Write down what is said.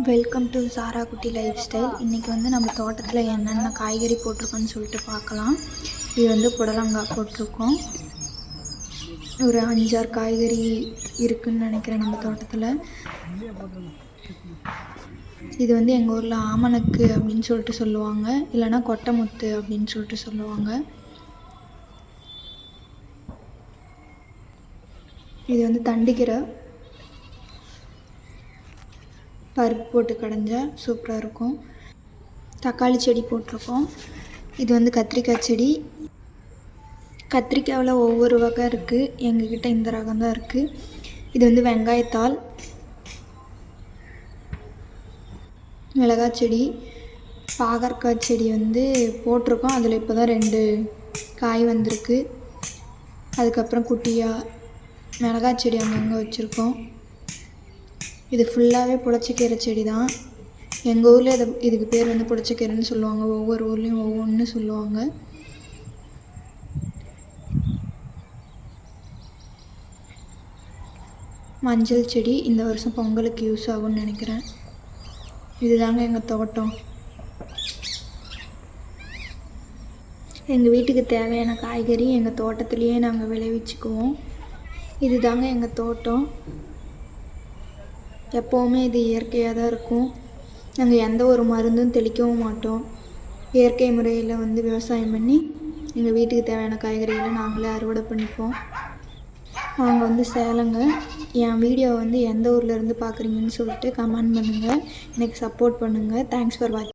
Welcome to சாரா குட்டி life style. இன்றைக்கி வந்து நம்ம தோட்டத்தில் என்னென்ன காய்கறி போட்டிருக்கோன்னு சொல்லிட்டு பார்க்கலாம். இது வந்து புடலங்காய் போட்டிருக்கோம். ஒரு 5-6 காய்கறி இருக்குதுன்னு நினைக்கிறேன் நம்ம தோட்டத்தில். இது வந்து எங்கள் ஊரில் ஆமணக்கு அப்படின்னு சொல்லிட்டு சொல்லுவாங்க, இல்லைனா கொட்டைமுத்து அப்படின்னு சொல்லிட்டு சொல்லுவாங்க. இது வந்து தண்டுக்கீரை, பருப்பு போட்டு கடைஞ்சா சூப்பராக இருக்கும். தக்காளி செடி போட்டிருக்கோம். இது வந்து கத்திரிக்காய் செடி. கத்திரிக்காயில் ஒவ்வொரு வகை இருக்குது, எங்ககிட்ட இந்த ரகம் தான் இருக்குது. இது வந்து வெங்காயத்தாள், மிளகாய் செடி, பாகற்காய் செடி வந்து போட்டிருக்கோம். அதில் இப்போ தான் 2 காய் வந்திருக்கு. அதுக்கப்புறம் குட்டியாக மிளகாய் செடி அங்கங்கே வச்சுருக்கோம். இது ஃபுல்லாகவே புளிச்சக்கீரை செடி தான். எங்கள் ஊரில் இதுக்கு பேர் வந்து புளிச்சக்கீரைன்னு சொல்லுவாங்க. ஒவ்வொரு ஊர்லேயும் ஒவ்வொன்று சொல்லுவாங்க. மஞ்சள் செடி இந்த வருஷம் பொங்கலுக்கு யூஸ் ஆகும்னு நினைக்கிறேன். இதுதாங்க எங்கள் தோட்டம். எங்கள் வீட்டுக்கு தேவையான காய்கறி எங்கள் தோட்டத்துலேயே நாங்கள் விளைவிச்சுக்குவோம். இது தாங்க எங்கள் தோட்டம். எப்போவுமே இது இயற்கையாக தான் இருக்கும். நாங்கள் எந்த ஒரு மருந்தும் தெளிக்கவும் மாட்டோம். இயற்கை முறையில் வந்து விவசாயம் பண்ணி எங்கள் வீட்டுக்கு தேவையான காய்கறிகளை நாங்களே அறுவடை பண்ணிப்போம். நாங்கள் வந்து சேலங்க. என் வீடியோவை வந்து எந்த ஊர்லேருந்து பார்க்குறீங்கன்னு சொல்லிட்டு கமெண்ட் பண்ணுங்கள். எனக்கு சப்போர்ட் பண்ணுங்கள். தேங்க்ஸ் ஃபார் வாட்சிங்.